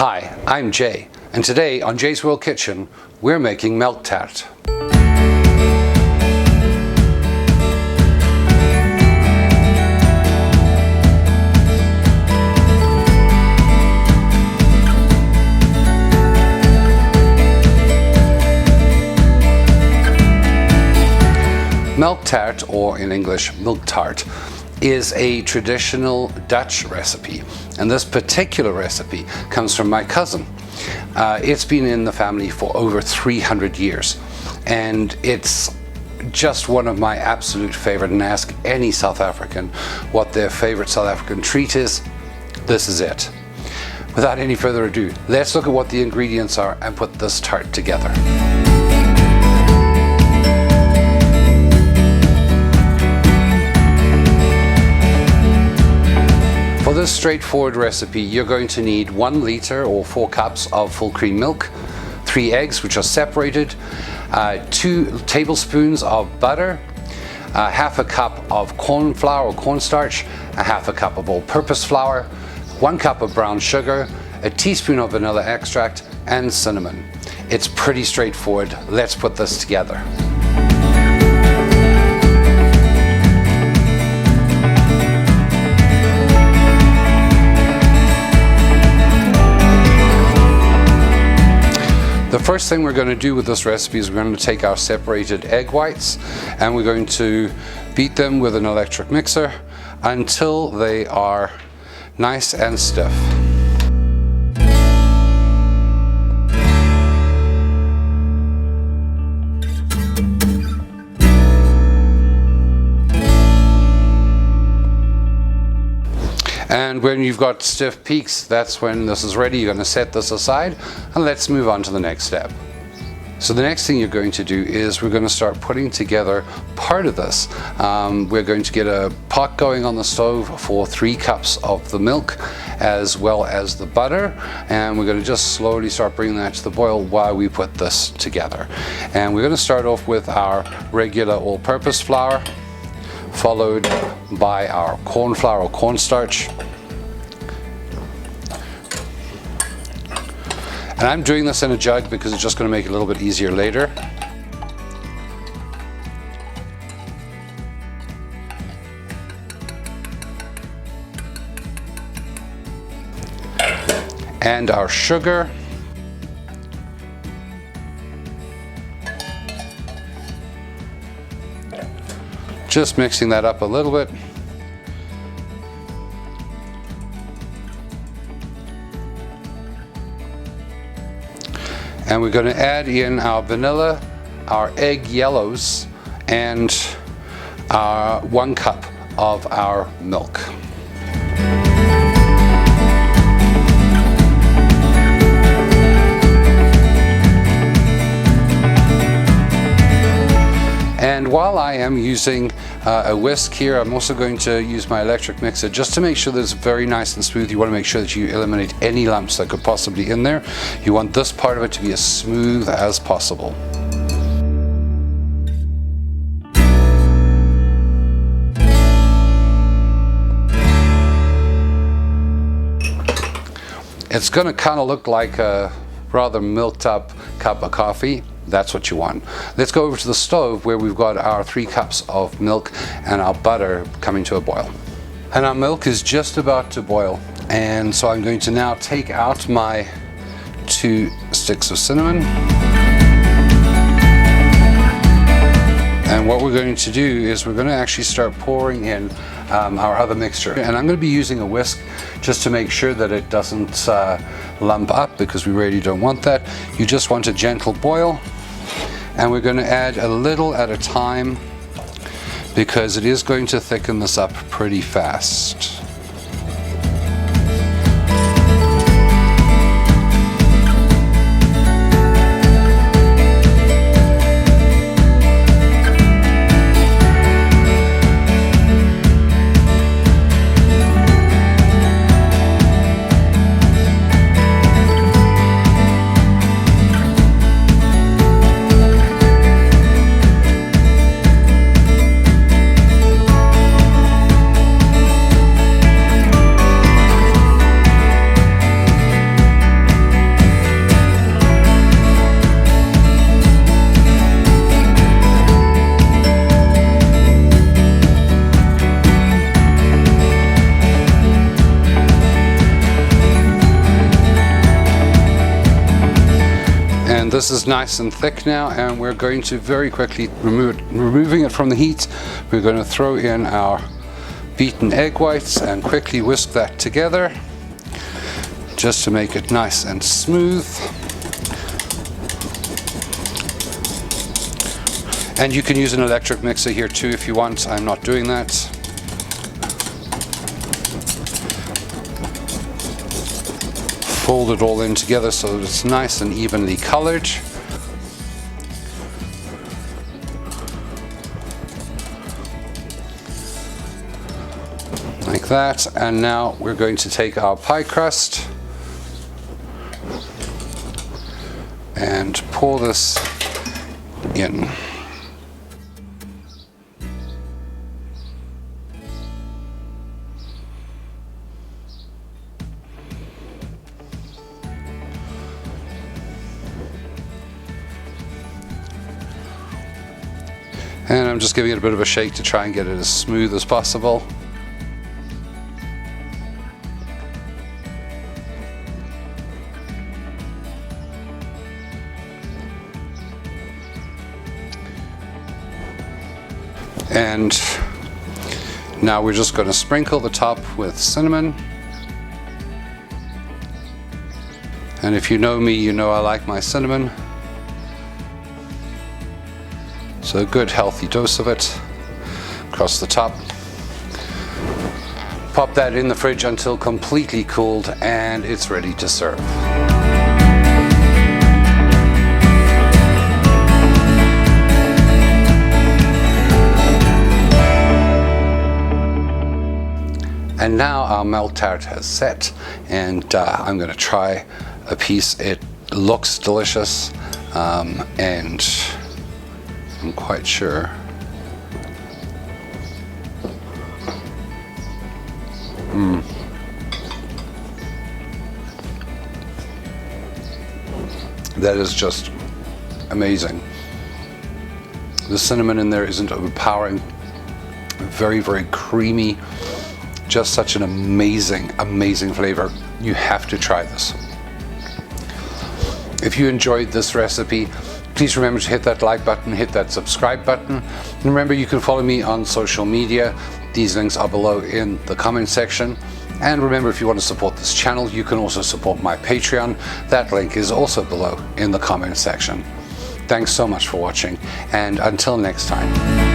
Hi, I'm Jay, and today on Jay's World Kitchen, we're making Melktert. Melktert, or in English, Melktert, is a traditional Dutch recipe, and this particular recipe comes from my cousin. It's been in the family for over 300 years, and it's just one of my absolute favorite. And ask any South African what their favorite South African treat is, this is it. Without any further ado, let's look at what the ingredients are and put this tart together. For this straightforward recipe, you're going to need 1 liter or 4 cups of full cream milk, 3 eggs which are separated, 2 tablespoons of butter, half a cup of corn flour or cornstarch, a half a cup of all-purpose flour, 1 cup of brown sugar, a teaspoon of vanilla extract, and cinnamon. It's pretty straightforward. Let's put this together. The first thing we're going to do with this recipe is we're going to take our separated egg whites and we're going to beat them with an electric mixer until they are nice and stiff. And when you've got stiff peaks, that's when this is ready. You're going to set this aside, and let's move on to the next step. So the next thing you're going to do is we're going to start putting together part of this. We're going to get a pot going on the stove for 3 cups of the milk as well as the butter, and we're going to just slowly start bringing that to the boil while we put this together. And we're going to start off with our regular all-purpose flour, followed by our corn flour or cornstarch. And I'm doing this in a jug because it's just going to make it a little bit easier later. And our sugar. Just mixing that up a little bit. And we're going to add in our vanilla, our egg yellows, and our 1 cup of our milk. And while I am using a whisk here, I'm also going to use my electric mixer just to make sure that it's very nice and smooth. You want to make sure that you eliminate any lumps that could possibly be in there. You want this part of it to be as smooth as possible. It's going to kind of look like a rather milked up cup of coffee. That's what you want. Let's go over to the stove where we've got our 3 cups of milk and our butter coming to a boil. And our milk is just about to boil. And so I'm going to now take out my 2 sticks of cinnamon. And what we're going to do is we're going to actually start pouring in our other mixture. And I'm going to be using a whisk just to make sure that it doesn't lump up, because we really don't want that. You just want a gentle boil. And we're going to add a little at a time because it is going to thicken this up pretty fast. And this is nice and thick now, and we're going to very quickly removing it from the heat. We're going to throw in our beaten egg whites and quickly whisk that together just to make it nice and smooth. And you can use an electric mixer here too if you want. I'm not doing that. Fold it all in together so that it's nice and evenly colored. Like that. And now we're going to take our pie crust and pour this in. And I'm just giving it a bit of a shake to try and get it as smooth as possible. And now we're just going to sprinkle the top with cinnamon. And if you know me, you know I like my cinnamon. So a good healthy dose of it across the top. Pop that in the fridge until completely cooled, and it's ready to serve. And now our Melktert has set, and I'm going to try a piece. It looks delicious, and I'm quite sure. That is just amazing. The cinnamon in there isn't overpowering. Very, very creamy. Just such an amazing, amazing flavor. You have to try this. If you enjoyed this recipe, please remember to hit that like button, hit that subscribe button. And remember, you can follow me on social media. These links are below in the comment section. And remember, if you want to support this channel, you can also support my Patreon. That link is also below in the comment section. Thanks so much for watching, and until next time.